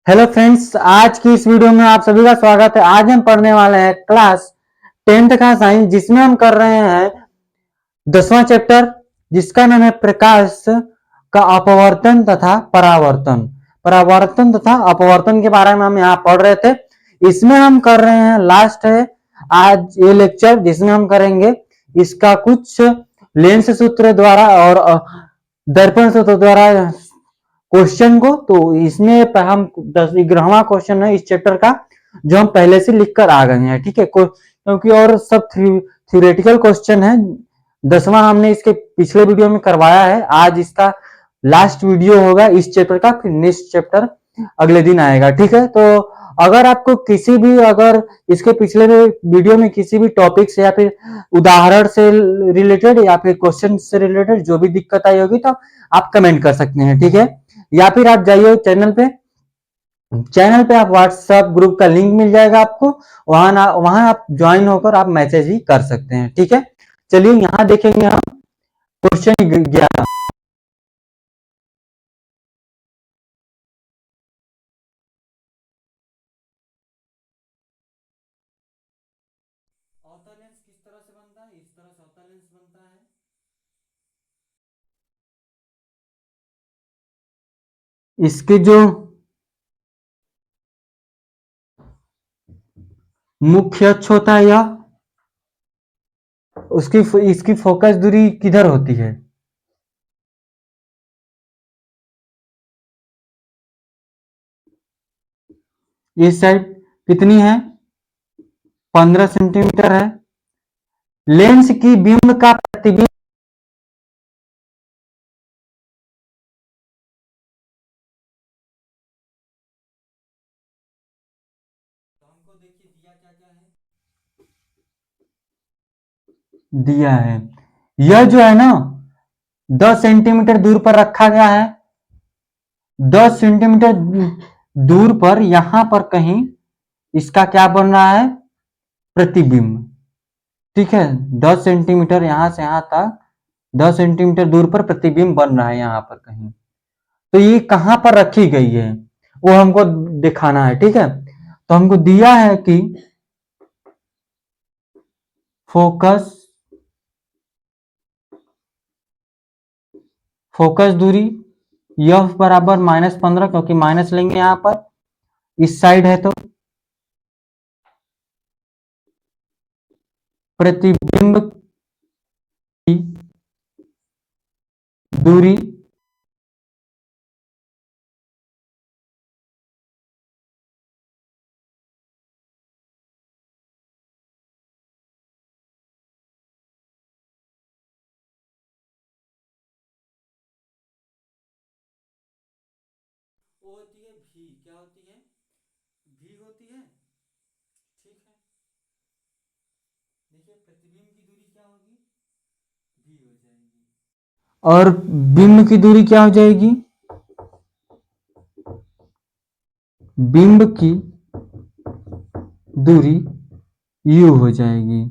Hello friends, आज की इस वीडियो में आप सभी का स्वागत है। आज हम पढ़ने वाले हैं क्लास 10th का साइंस, जिसमें हम कर रहे हैं 10वां चैप्टर, जिसका नाम है प्रकाश का अपवर्तन तथा परावर्तन। परावर्तन तथा अपवर्तन के बारे में हम यहाँ पढ़ रहे थे। इसमें हम कर रहे हैं, लास्ट है आज ये लेक्चर, जिसमें हम करेंगे इसका कुछ लेंस सूत्र द्वारा और दर्पण सूत्र द्वारा क्वेश्चन को। तो इसमें हम 11वां क्वेश्चन है इस चैप्टर का, जो हम पहले से लिख कर आ गए हैं, ठीक है। क्योंकि और सब थ्योरेटिकल क्वेश्चन है। 10वां हमने इसके पिछले वीडियो में करवाया है। आज इसका लास्ट वीडियो होगा इस चैप्टर का, फिर नेक्स्ट चैप्टर अगले दिन आएगा, ठीक है। तो अगर आपको किसी भी, अगर इसके पिछले वीडियो में किसी भी टॉपिक से या फिर उदाहरण से रिलेटेड या फिर क्वेश्चन से रिलेटेड जो भी दिक्कत आई होगी, तो आप कमेंट कर सकते हैं, ठीक है। या फिर आप जाइए चैनल पे आप व्हाट्सएप ग्रुप का लिंक मिल जाएगा आपको, वहां आप ज्वाइन होकर आप मैसेज ही कर सकते हैं, ठीक है। चलिए यहाँ देखेंगे हम क्वेश्चन 11। अवतल लेंस किस तरह से बनता है? इस तरह से अवतल लेंस बनता है। इसके जो मुख्य अक्ष होता है यह, उसकी इसकी फोकस दूरी किधर होती है? इस साइड कितनी है? 15 सेंटीमीटर है। लेंस की बिंब का प्रतिबिंब तो हमको देखिए दिया क्या क्या है। दिया है यह जो है ना, 10 सेंटीमीटर दूर पर रखा गया है। 10 सेंटीमीटर दूर पर यहां पर कहीं इसका क्या बन रहा है? प्रतिबिंब, ठीक है। 10 सेंटीमीटर यहां से यहां तक 10 सेंटीमीटर दूर पर प्रतिबिंब बन रहा है यहां पर कहीं। तो ये कहां पर रखी गई है वो हमको दिखाना है, ठीक है। तो हमको दिया है कि फोकस फोकस दूरी यह बराबर -15, क्योंकि माइनस लेंगे यहां पर, इस साइड है तो प्रतिबिंब की दूरी वो होती है भी। क्या होती है? भी होती है, ठीक है। देखिए प्रतिबिंब की दूरी क्या होगी? भी हो जाएगी। और बिंब की दूरी क्या हो जाएगी? बिंब की दूरी u हो जाएगी।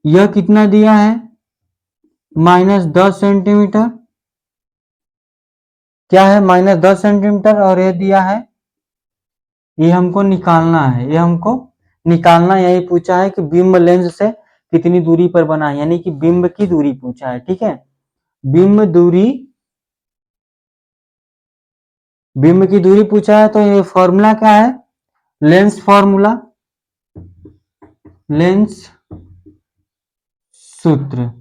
यह कितना दिया है? -10 सेंटीमीटर। क्या है? -10 सेंटीमीटर। और यह दिया है, ये हमको निकालना है, ये हमको निकालना, यही पूछा है कि बिंब लेंस से कितनी दूरी पर बना है, यानी कि बिंब की दूरी पूछा है, ठीक है। बिंब दूरी, बिंब की दूरी पूछा है। तो ये फॉर्मूला क्या है? लेंस फॉर्मूला, लेंस सूत्र।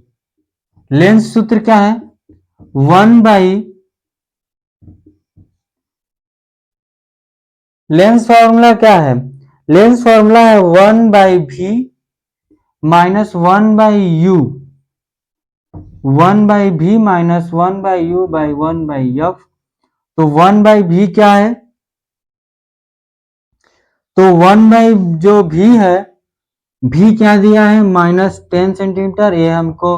लेंस सूत्र क्या है? 1 बाई, लेंस फॉर्मूला क्या है? लेंस फॉर्मूला है 1/v -1/u, 1/v -1/u by 1/f। तो 1/v क्या है? तो 1 बाई जो v है, v क्या दिया है? -10 सेंटीमीटर। ये हमको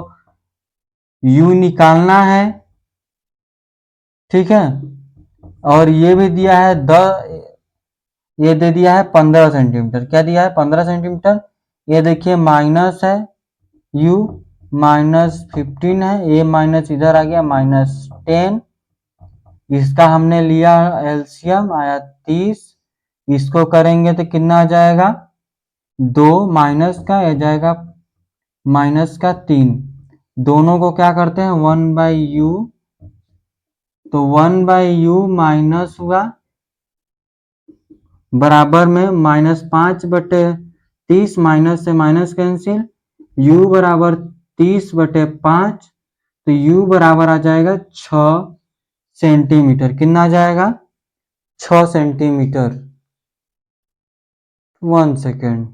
u निकालना है, ठीक है। और ये भी दिया है ये दे दिया है 15 सेंटीमीटर। क्या दिया है? 15 सेंटीमीटर। ये देखिए माइनस है, u -15 है, ये माइनस इधर आ गया, -10 इसका हमने लिया एलसीएम आया 30, इसको करेंगे तो कितना आ जाएगा 2 माइनस का आ जाएगा माइनस का 3, दोनों को क्या करते हैं 1/u, तो 1/u माइनस हुआ बराबर में -5/30, माइनस से माइनस कैंसिल, u बराबर 30/5, तो u बराबर आ जाएगा 6 सेंटीमीटर। कितना आ जाएगा 6 सेंटीमीटर। 1 सेकेंड।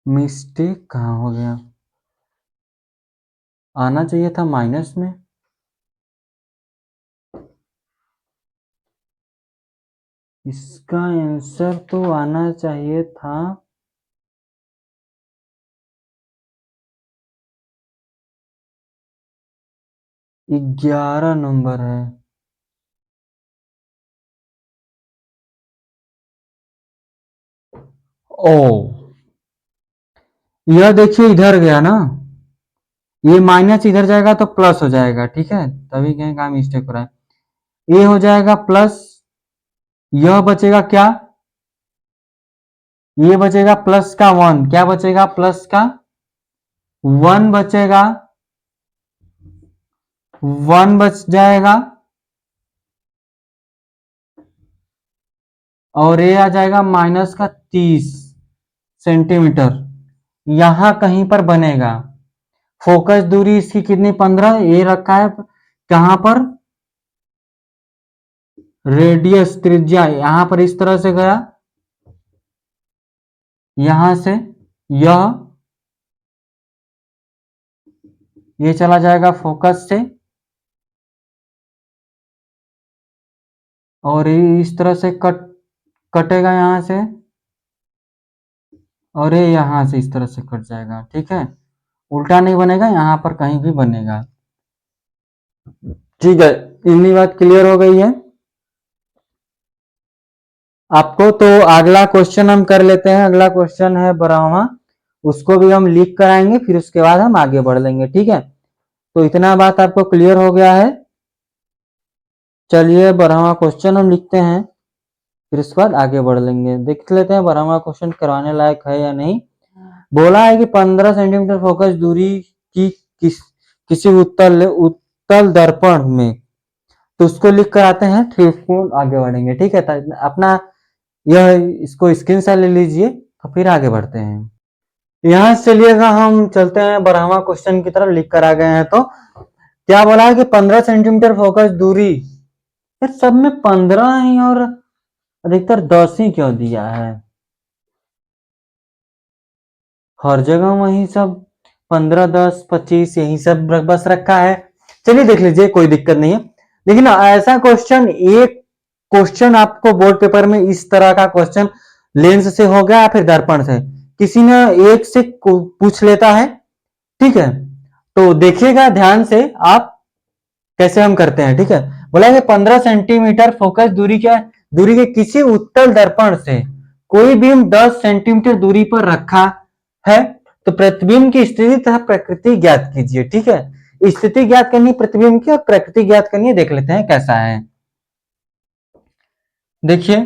मिस्टेक कहाँ हो गया, आना चाहिए था माइनस में। इसका आंसर तो आना चाहिए था 11 नंबर है। ओ, यह देखिए इधर गया ना, ये माइनस इधर जाएगा तो प्लस हो जाएगा, ठीक है, तभी कहीं का मिस्टेक हो रहा है। ये हो जाएगा प्लस, यह बचेगा क्या, ये बचेगा प्लस का 1, क्या बचेगा प्लस का 1 बचेगा, 1 बच जाएगा, और ये आ जाएगा माइनस का 30 सेंटीमीटर, यहां कहीं पर बनेगा। फोकस दूरी इसकी कितनी 15, ये रखा है कहां पर रेडियस त्रिज्या, यहां पर इस तरह से गया, यहां से यह, ये चला जाएगा फोकस से, और ये इस तरह से कटेगा यहां से, और ये यहां से इस तरह से कट जाएगा, ठीक है, उल्टा नहीं बनेगा, यहां पर कहीं भी बनेगा। ठीक है, इतनी बात क्लियर हो गई है आपको। तो अगला क्वेश्चन हम कर लेते हैं। अगला क्वेश्चन है 12वां, उसको भी हम लिख कर आएंगे, फिर उसके बाद हम आगे बढ़ लेंगे, ठीक है। तो इतना बात आपको क्लियर हो गया है। चलिए 12वां क्वेश्चन हम लिखते हैं, फिर उसके बाद आगे बढ़ लेंगे। देख लेते हैं 12वां क्वेश्चन करवाने लायक है या नहीं। बोला है कि 15 सेंटीमीटर फोकस दूरी की किसी उत्तल दर्पण में, तो उसको लिख कर आते हैं, फिर उसको आगे बढ़ेंगे, ठीक है। अपना यह इसको स्क्रीनशॉट ले लीजिए, तो फिर आगे बढ़ते हैं। यहाँ से चलिएगा हम चलते हैं 12वां क्वेश्चन की तरफ, लिख कर आ गए हैं। तो क्या बोला है कि 15 सेंटीमीटर फोकस दूरी, यार सब में 15 ही और अधिकतर 10 ही क्यों दिया है, हर जगह वही सब 15 10 25 यही सब बस रखा है। चलिए देख लीजिए, कोई दिक्कत नहीं है। लेकिन ऐसा क्वेश्चन, एक क्वेश्चन आपको बोर्ड पेपर में इस तरह का क्वेश्चन लेंस से हो गया या फिर दर्पण से, किसी ने एक से पूछ लेता है, ठीक है। तो देखिएगा ध्यान से आप कैसे हम करते हैं, ठीक है। बोला है 15 सेंटीमीटर फोकस दूरी, क्या दूरी के किसी उत्तल दर्पण से कोई बीम 10 सेंटीमीटर दूरी पर रखा है, तो प्रतिबिंब की स्थिति तथा प्रकृति ज्ञात कीजिए, ठीक है। स्थिति ज्ञात करनी प्रतिबिंब की और प्रकृति ज्ञात करनी है, देख लेते हैं कैसा है। देखिए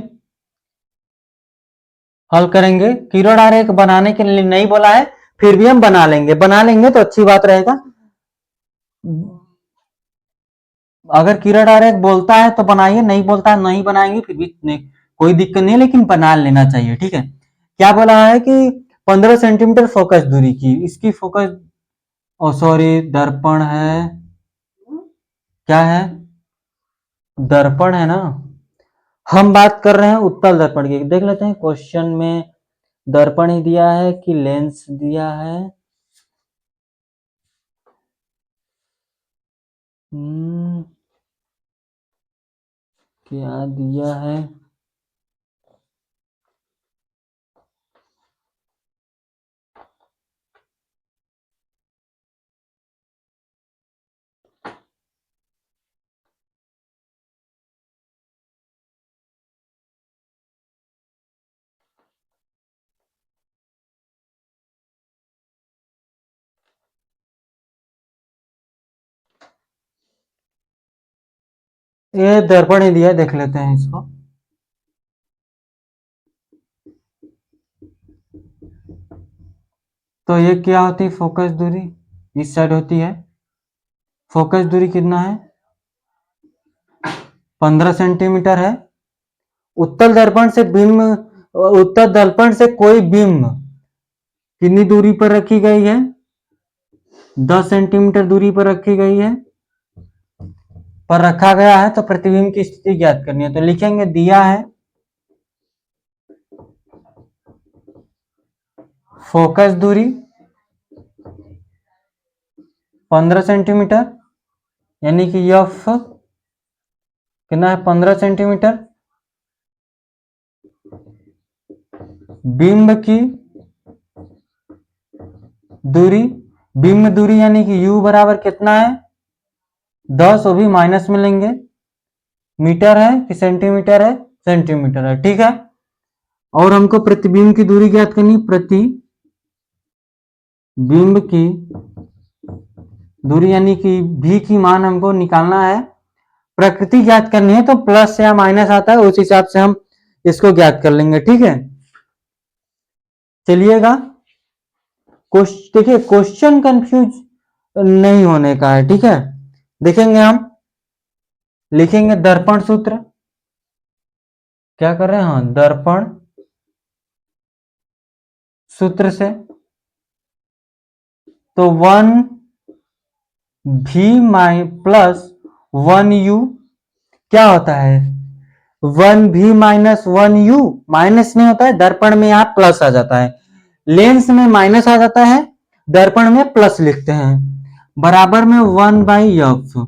हल करेंगे, किरण आरेख बनाने के लिए नहीं बोला है, फिर भी हम बना लेंगे, बना लेंगे तो अच्छी बात रहेगा। अगर किरण आरेख बोलता है तो बनाइए, नहीं बोलता है नहीं बनाएंगे, फिर भी नहीं, कोई दिक्कत नहीं है, लेकिन बना लेना चाहिए, ठीक है। क्या बोला है कि 15 सेंटीमीटर फोकस दूरी की, इसकी फोकस, ओ सॉरी दर्पण है, क्या है दर्पण है ना, हम बात कर रहे हैं उत्तल दर्पण की। देख लेते हैं क्वेश्चन में दर्पण ही दिया है कि लेंस दिया है। क्या दिया है, ये दर्पण ही दिया, देख लेते हैं इसको। तो ये क्या होती है फोकस दूरी, इस साइड होती है। फोकस दूरी कितना है, 15 सेंटीमीटर है। उत्तल दर्पण से बिंब, उत्तल दर्पण से कोई बिंब कितनी दूरी पर रखी गई है, 10 सेंटीमीटर दूरी पर रखी गई है, पर रखा गया है। तो प्रतिबिंब की स्थिति ज्ञात करनी है, तो लिखेंगे दिया है फोकस दूरी 15 सेंटीमीटर, यानी कि एफ कितना है, 15 सेंटीमीटर। बिंब की दूरी, बिंब दूरी यानी कि u बराबर कितना है, 10, वो भी माइनस में लेंगे। मीटर है कि सेंटीमीटर है, सेंटीमीटर है, ठीक है। और हमको प्रतिबिंब की दूरी ज्ञात करनी, प्रतिबिंब की दूरी यानी कि v की मान हमको निकालना है। प्रकृति ज्ञात करनी है तो प्लस या माइनस आता है, उस हिसाब से हम इसको ज्ञात कर लेंगे, ठीक है। चलिएगा, देखिए क्वेश्चन कंफ्यूज नहीं होने का है, ठीक है। देखेंगे हम, लिखेंगे दर्पण सूत्र, क्या कर रहे हैं, हाँ दर्पण सूत्र से। तो 1v प्लस 1u क्या होता है, 1v माइनस 1u, माइनस नहीं होता है, दर्पण में यहाँ प्लस आ जाता है, लेंस में माइनस आ जाता है, दर्पण में प्लस लिखते हैं, बराबर में 1/f।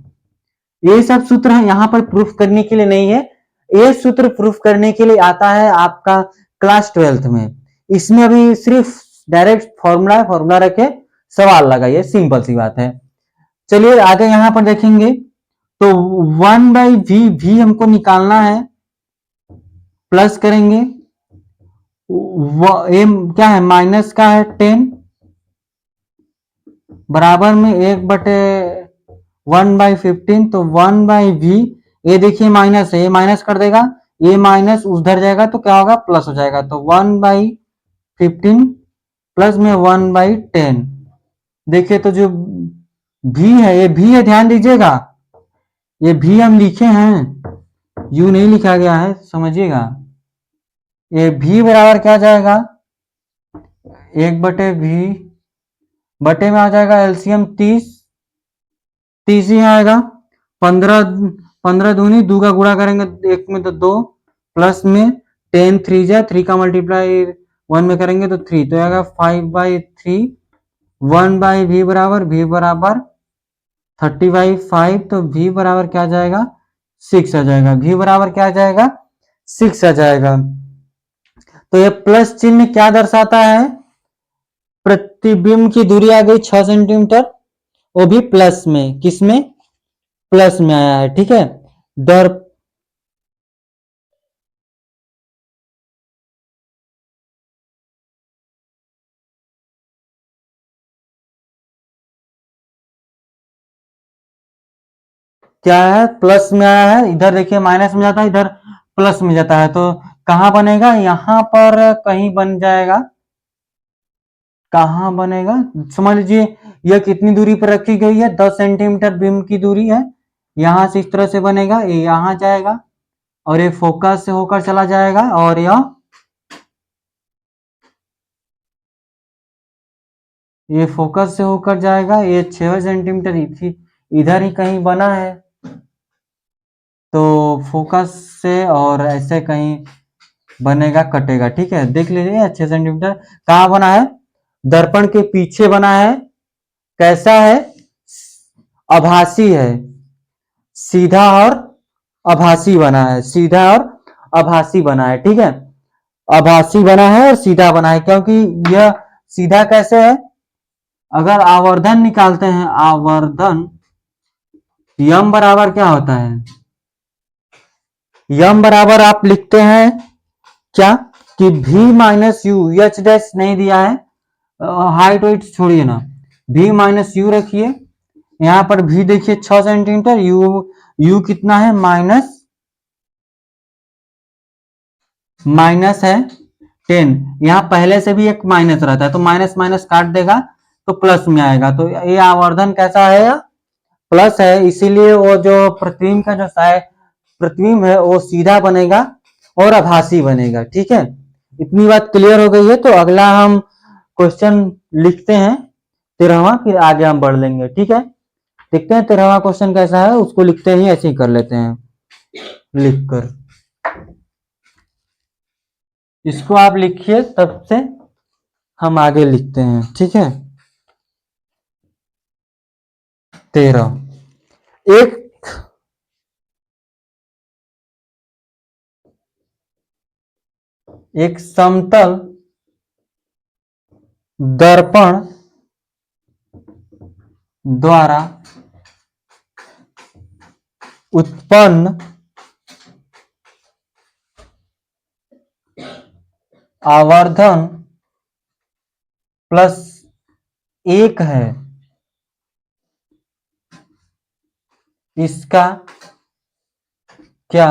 ये सब सूत्र है, यहाँ पर प्रूफ करने के लिए नहीं है, ये सूत्र प्रूफ करने के लिए आता है आपका क्लास 12th में। इसमें अभी सिर्फ डायरेक्ट फॉर्मूला रखे सवाल लगाइए, सिंपल सी बात है। चलिए आगे यहाँ पर देखेंगे, तो 1/v, v हमको निकालना है, प्लस करेंगे, एम क्या है, माइनस का है 10, बराबर में 1/15। तो 1/v, ये देखिए माइनस है, ये माइनस कर देगा, ये माइनस उधर जाएगा तो क्या होगा, प्लस हो जाएगा। तो 1/15 प्लस में 1/10। देखिए तो जो v है, ये v है, ध्यान दीजिएगा, ये v हम लिखे हैं, u नहीं लिखा गया है, समझिएगा। ये v बराबर क्या जाएगा, 1/v, बटे में आ जाएगा एलसीएम 30, 30 ही आएगा, 15 दूनी, 2 का गुणा करेंगे एक में तो 2, प्लस में 10 3 जा, 3 का मल्टीप्लाई 1 में करेंगे तो 3, तो आएगा 5/3। 1/v बराबर, v बराबर 30/5, तो v बराबर क्या आ जाएगा, 6 आ जाएगा, v बराबर क्या आ जाएगा, 6 आ जाएगा। तो ये प्लस चिन्ह क्या दर्शाता है, प्रतिबिंब की दूरी आ गई 6 सेंटीमीटर, वो भी प्लस में, किसमें, प्लस में आया है, ठीक है। दर्प क्या है, प्लस में आया है, इधर देखिए माइनस में जाता है, इधर प्लस में जाता है, तो कहां बनेगा, यहां पर कहीं बन जाएगा, कहां बनेगा, समझ लीजिए यह कितनी दूरी पर रखी गई है, 10 सेंटीमीटर बिंब की दूरी है, यहां से इस तरह से बनेगा, ये यहां जाएगा और ये फोकस से होकर चला जाएगा, और ये फोकस से होकर जाएगा, ये 6 सेंटीमीटर इधर ही कहीं बना है, तो फोकस से और ऐसे कहीं बनेगा, कटेगा, ठीक है। देख लीजिए 6 सेंटीमीटर कहाँ बना है, दर्पण के पीछे बना है, कैसा है, आभासी है, सीधा और आभासी बना है, सीधा और आभासी बना है, ठीक है। आभासी बना है और सीधा बना है, क्योंकि यह सीधा कैसे है, अगर आवर्धन निकालते हैं, आवर्धन यम बराबर क्या होता है, यम बराबर आप लिखते हैं क्या, कि v minus you, H dash नहीं दिया है, हाइट वाइट छोड़िए ना, v माइनस यू रखिए, यहाँ पर v देखिए 6 सेंटीमीटर, u u कितना है, माइनस है 10। यहाँ पहले से भी एक माइनस रहता है तो माइनस माइनस काट देगा तो प्लस में आएगा, तो ये आवर्धन कैसा है, प्लस है, इसीलिए वो जो प्रतिबिंब का जो प्रतिबिंब है वो सीधा बनेगा और आभासी बनेगा। ठीक है, इतनी बात क्लियर हो गई है। तो अगला हम क्वेश्चन लिखते हैं 13वां, फिर आगे हम बढ़ लेंगे। ठीक है, देखते हैं 13वां क्वेश्चन कैसा है, उसको लिखते ही ऐसे ही कर लेते हैं लिखकर। इसको आप लिखिए, तब से हम आगे लिखते हैं। ठीक है, 13, एक समतल दर्पण द्वारा उत्पन्न आवर्धन प्लस 1 है, इसका क्या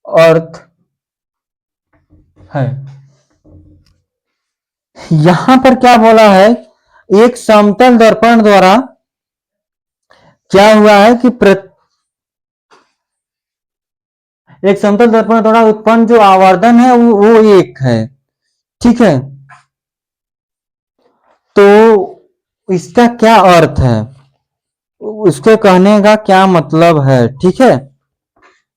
अर्थ है। यहां पर क्या बोला है, एक समतल दर्पण द्वारा क्या हुआ है कि एक समतल दर्पण द्वारा उत्पन्न जो आवर्धन है वो 1 है। ठीक है, तो इसका क्या अर्थ है, उसके कहने का क्या मतलब है। ठीक है,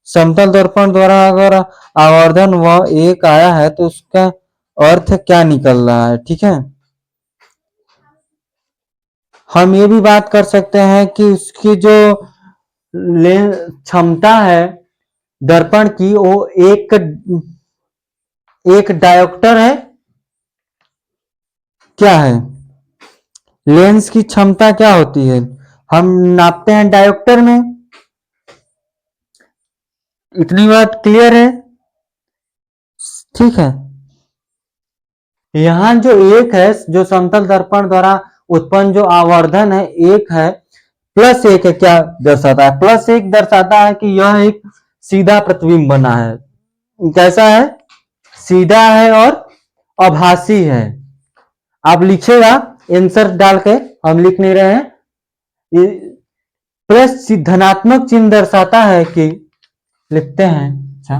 समतल दर्पण द्वारा अगर आवर्धन वह 1 आया है तो उसका अर्थ क्या निकल रहा है। ठीक है, हम ये भी बात कर सकते हैं कि उसकी जो क्षमता है दर्पण की वो एक डायोप्टर है। क्या है, लेंस की क्षमता क्या होती है, हम नापते हैं डायोप्टर में। इतनी बात क्लियर है। ठीक है, यहां जो 1 है, जो समतल दर्पण द्वारा उत्पन्न जो आवर्धन है 1 है, प्लस 1 है, क्या दर्शाता है, प्लस 1 दर्शाता है कि यह एक सीधा प्रतिबिंब बना है। कैसा है, सीधा है और आभासी है। आप लिखिएगा आंसर डाल के, हम लिख नहीं रहे हैं। प्लस धनात्मक चिन्ह दर्शाता है कि, लिखते हैं, अच्छा,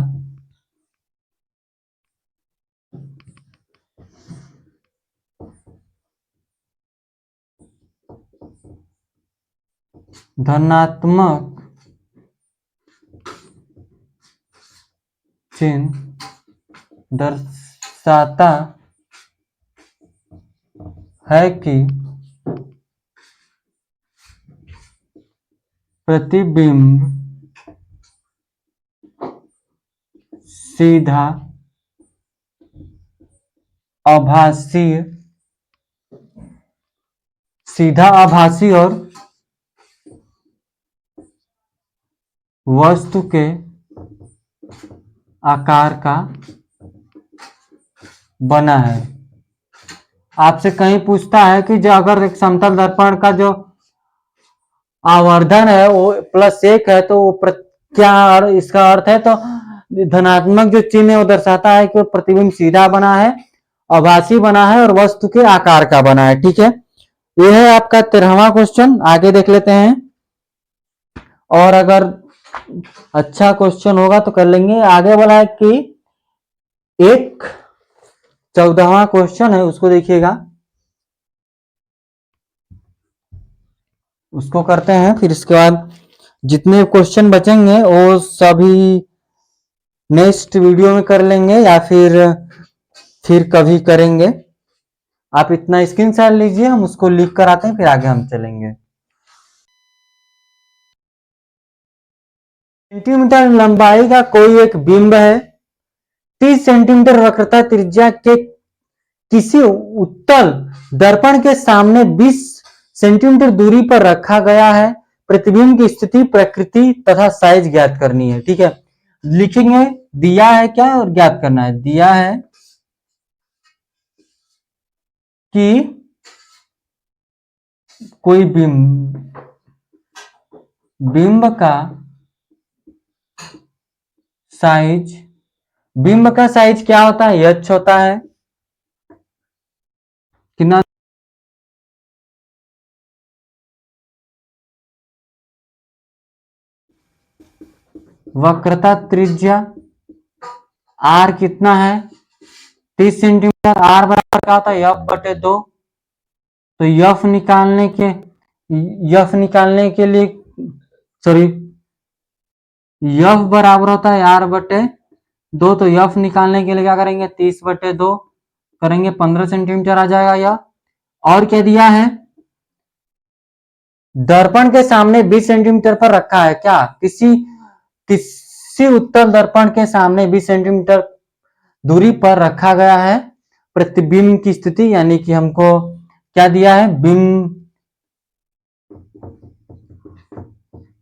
धनात्मक चिन्ह दर्शाता है कि प्रतिबिंब सीधा, आभासी, और वस्तु के आकार का बना है। आपसे कहीं पूछता है कि जो अगर एक समतल दर्पण का जो आवर्धन है वो प्लस 1 है तो वो क्या इसका अर्थ है, तो धनात्मक जो चिन्ह है वो दर्शाता है कि वो प्रतिबिंब सीधा बना है, आभासी बना है और वस्तु के आकार का बना है। ठीक है, ये है आपका 13वां क्वेश्चन। आगे देख लेते हैं, और अगर अच्छा क्वेश्चन होगा तो कर लेंगे। आगे बोला है कि एक 14वां क्वेश्चन है, उसको देखिएगा, उसको करते हैं, फिर इसके बाद जितने क्वेश्चन बचेंगे वो सभी नेक्स्ट वीडियो में कर लेंगे या फिर कभी करेंगे। आप इतना स्क्रीनशॉट लीजिए, हम उसको लिख कर आते हैं, फिर आगे हम चलेंगे। सेंटीमीटर लंबाई का कोई एक बिंब है, 30 सेंटीमीटर वक्रता त्रिज्या के किसी उत्तल दर्पण के सामने 20 सेंटीमीटर दूरी पर रखा गया है। प्रतिबिंब की स्थिति, प्रकृति तथा साइज ज्ञात करनी है। ठीक है, लिखेंगे दिया है क्या और ज्ञात करना है। दिया है कि कोई बिंब बिंब का साइज, बिंब का साइज क्या होता है? एच होता है। कितना? वक्रता त्रिज्या आर कितना है? 30 सेंटीमीटर। आर बराबर क्या होता है? एफ बटे 2। तो एफ निकालने के लिए, सॉरी, एफ बराबर होता है आर बटे 2। तो एफ निकालने के लिए क्या करेंगे? 30 बटे 2 करेंगे, 15 सेंटीमीटर आ जाएगा यह। और क्या दिया है? दर्पण के सामने 20 सेंटीमीटर पर रखा है। क्या? किसी उत्तल दर्पण के सामने 20 सेंटीमीटर दूरी पर रखा गया है प्रतिबिंब की स्थिति, यानी कि हमको क्या दिया है?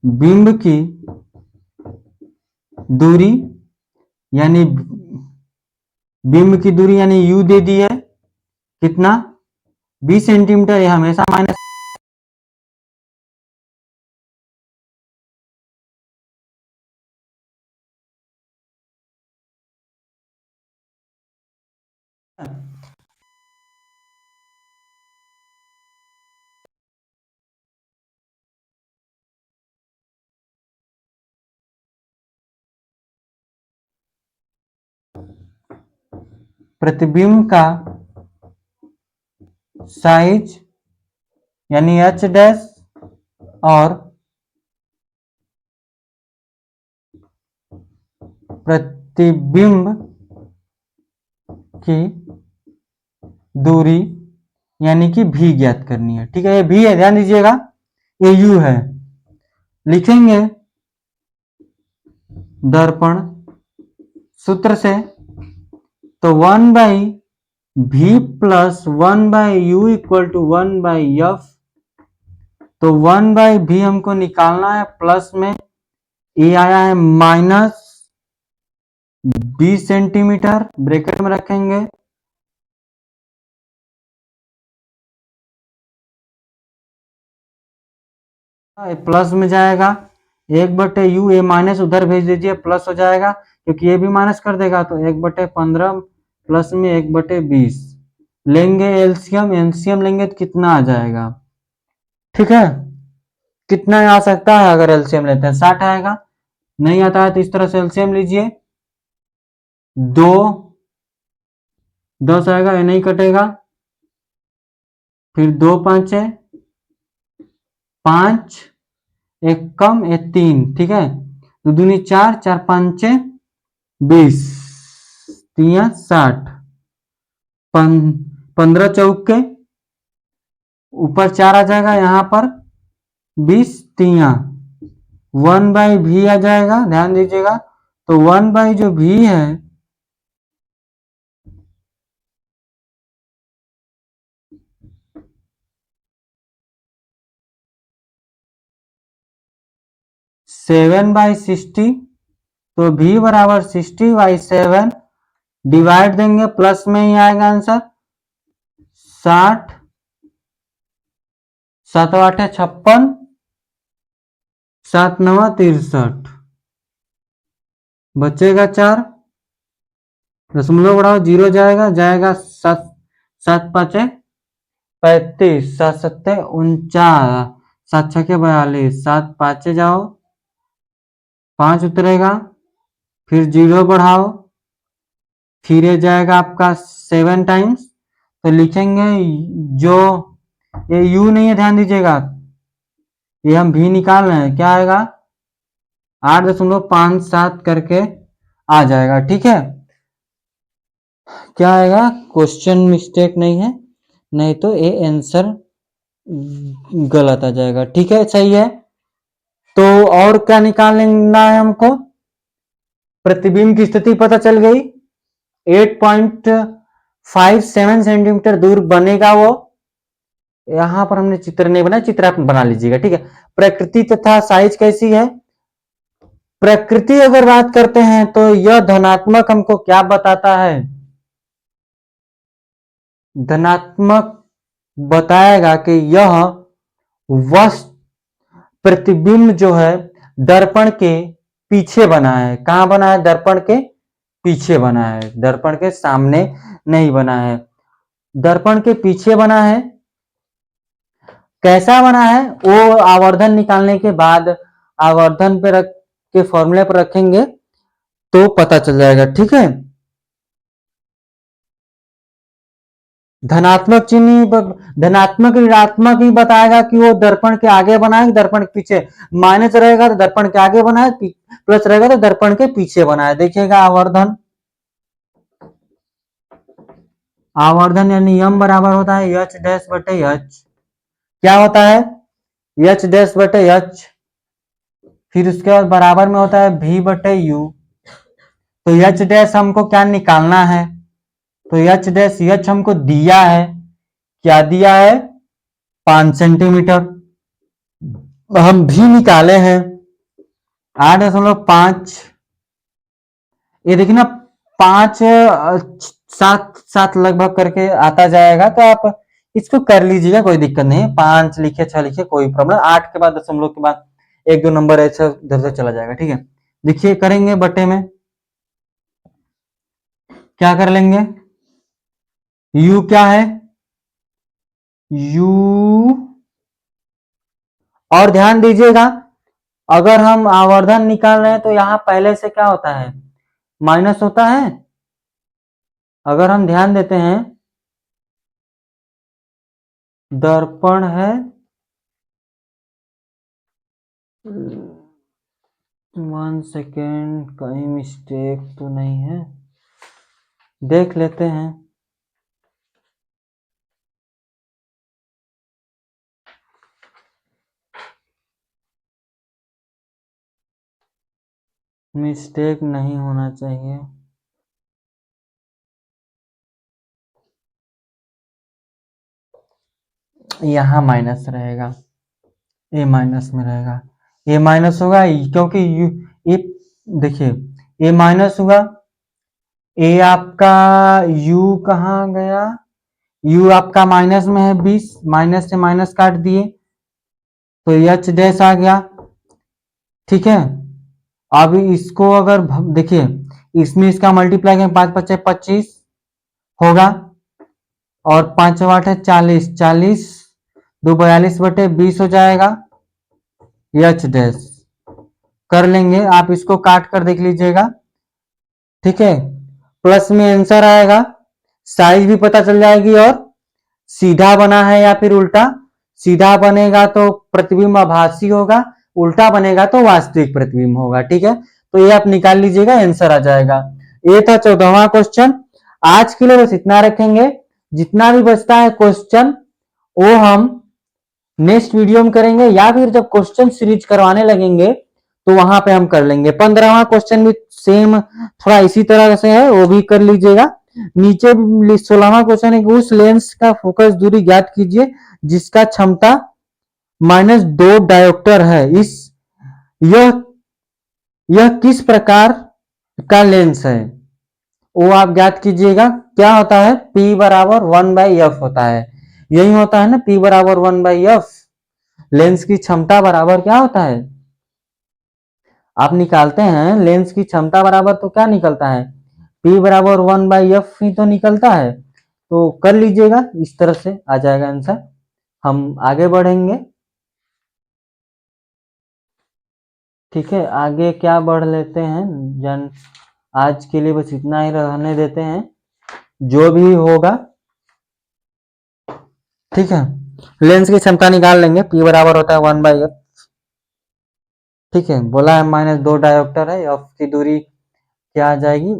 बिंब की दूरी, यानी बिंब की दूरी यानी यू दे दी है। कितना? 20 सेंटीमीटर। यह हमेशा माइनस, प्रतिबिंब का साइज यानी एच डैश और प्रतिबिंब की दूरी यानी कि भी ज्ञात करनी है। ठीक है, ये भी है, ध्यान दीजिएगा, ये यू है। लिखेंगे दर्पण सूत्र से, तो 1/v plus 1/u equal to 1/f। तो 1/v हमको निकालना है, प्लस में ये आया है माइनस 20 सेंटीमीटर, ब्रैकेट में रखेंगे। प्लस में जाएगा 1/u, ये माइनस उधर भेज दीजिए, प्लस हो जाएगा, क्योंकि ये भी माइनस कर देगा। तो 1/15 प्लस में 1/20 लेंगे एलसीएम। एलसीएम लेंगे तो कितना आ जाएगा? ठीक है, कितना आ सकता है अगर एलसीएम लेते हैं? 60 आएगा। नहीं आता है तो इस तरह से एलसीएम लीजिए, 2 10 आएगा, ये नहीं कटेगा। फिर 2 5 5, एक कम, एक 3। ठीक है, तो दूनी 4, 4 5 20, 3 60, 15 चौके ऊपर 4 आ जाएगा, यहाँ पर 20 3 1/v आ जाएगा। ध्यान दीजिएगा, तो 1/ जो v है, सेवन बाई 60। तो v बराबर 60/7 डिवाइड देंगे, प्लस में ही आएगा आंसर 60, 7 8 56, 7 9 63, बचेगा 4, दशमलव बढ़ाओ, 0 जाएगा, 7 7 5 35, 7 7 49, 7 6 42, 7 5 जाओ, 5 उतरेगा, फिर 0 बढ़ाओ, फिर ये जाएगा आपका 7 टाइम्स। तो लिखेंगे जो ये u नहीं है, ध्यान दीजिएगा, ये हम भी निकाल रहे हैं, क्या आएगा? 8.57 करके आ जाएगा। ठीक है, क्या आएगा? क्वेश्चन मिस्टेक नहीं है, नहीं तो ये आंसर गलत आ जाएगा। ठीक है, सही है। तो और क्या निकालना है हमको? प्रतिबिंब की स्थिति पता चल गई, 8.57 सेंटीमीटर दूर बनेगा वो। यहां पर हमने चित्र नहीं बनाया, चित्र आप बना लीजिएगा। ठीक है, प्रकृति तथा साइज कैसी है? प्रकृति अगर बात करते हैं तो यह धनात्मक हमको क्या बताता है? धनात्मक बताएगा कि यह प्रतिबिंब जो है दर्पण के पीछे बना है। कहां बना है? दर्पण के पीछे बना है, दर्पण के सामने नहीं बना है, दर्पण के पीछे बना है। कैसा बना है वो आवर्धन निकालने के बाद आवर्धन पे रख के फॉर्मूले पर रखेंगे तो पता चल जाएगा। ठीक है, धनात्मक चिन्ह, धनात्मक ऋणात्मक ही बताएगा कि वो दर्पण के आगे बना है, दर्पण के पीछे। माइनस रहेगा तो दर्पण के आगे बना है, प्लस रहेगा तो दर्पण के पीछे बना है। देखिएगा आवर्धन, आवर्धन यानी यम बराबर होता है एच डैश बटे एच। क्या होता है? एच डैश बटे एच। फिर उसके बाद बराबर में होता है भी बटे यू। तो एच डैश हमको क्या निकालना है? तो एच डैश एच हमको दिया है, क्या दिया है? 5 सेंटीमीटर। हम भी निकाले हैं 8.5। ये देखिए ना 5 7 7 लगभग करके आता जाएगा, तो आप इसको कर लीजिएगा, कोई दिक्कत नहीं। 5 लिखे 6 लिखे कोई प्रॉब्लम, 8 के बाद दशमलव के बाद 1-2 नंबर ऐसा इधर से चला जाएगा। ठीक है, देखिए करेंगे बटे में क्या कर लेंगे? u क्या है? u, और ध्यान दीजिएगा अगर हम आवर्धन निकाल रहे हैं तो यहां पहले से क्या होता है? माइनस होता है। अगर हम ध्यान देते हैं दर्पण है 1 सेकेंड, कहीं मिस्टेक तो नहीं है, देख लेते हैं। मिस्टेक नहीं होना चाहिए। यहां माइनस रहेगा, ए माइनस में रहेगा, ए माइनस होगा क्योंकि यू, ए देखिए ए माइनस होगा, ए आपका यू कहाँ गया? यू आपका माइनस में है 20, माइनस से माइनस काट दिए तो एच डैश आ गया। ठीक है, अब इसको अगर देखिए इसमें इसका मल्टीप्लाई करें 5 5 25 होगा, और 5 8 है 40, 40 2 42 बटे 20 हो जाएगा एच डैश। कर लेंगे, आप इसको काट कर देख लीजिएगा। ठीक है, प्लस में आंसर आएगा, साइज भी पता चल जाएगी, और सीधा बना है या फिर उल्टा। सीधा बनेगा तो प्रतिबिंब आभासी होगा, उल्टा बनेगा तो वास्तविक प्रतिबिंब होगा। ठीक है, तो ये आप निकाल लीजिएगा, आंसर आ जाएगा। ये था 14वां क्वेश्चन। आज के लिए बस इतना रखेंगे, जितना भी बचता है क्वेश्चन वो हम नेक्स्ट वीडियो में करेंगे, या फिर जब क्वेश्चन सीरीज करवाने लगेंगे तो वहां पे हम कर लेंगे। 15वां क्वेश्चन भी सेम थोड़ा इसी तरह से है, वो भी कर लीजिएगा। नीचे 16वां क्वेश्चन है, उस लेंस का फोकस दूरी ज्ञात कीजिए जिसका क्षमता -2 डायोप्टर है। इस यह किस प्रकार का लेंस है, वो आप ज्ञात कीजिएगा। क्या होता है? P बराबर 1/f होता है, यही होता है ना, P बराबर 1/f। लेंस की क्षमता बराबर क्या होता है? आप निकालते हैं लेंस की क्षमता बराबर तो क्या निकलता है? P बराबर 1/f ही तो निकलता है। तो कर लीजिएगा, इस तरह से आ जाएगा आंसर। हम आगे बढ़ेंगे। ठीक है, आगे क्या बढ़ लेते हैं, आज के लिए बस इतना ही रहने देते हैं, जो भी होगा। ठीक है, लेंस की क्षमता निकाल लेंगे, P बराबर होता है 1/f। ठीक है, बोला है -2 डायोप्टर है, एफ की दूरी क्या आ जाएगी?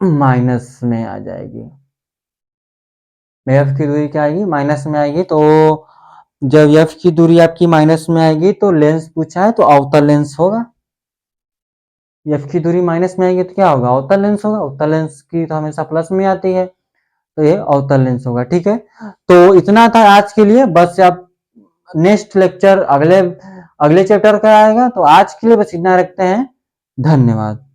माइनस में आ जाएगी। एफ की दूरी क्या आएगी? माइनस में आएगी। तो जब एफ की दूरी आपकी माइनस में आएगी तो लेंस पूछा है तो अवतल लेंस होगा। एफ की दूरी माइनस में आएगी तो क्या होगा? अवतल लेंस होगा। अवतल लेंस की तो हमेशा प्लस में आती है, तो ये अवतल लेंस होगा। ठीक है, तो इतना था आज के लिए। बस अब नेक्स्ट लेक्चर अगले चैप्टर का आएगा, तो आज के लिए बस इतना रखते हैं। धन्यवाद।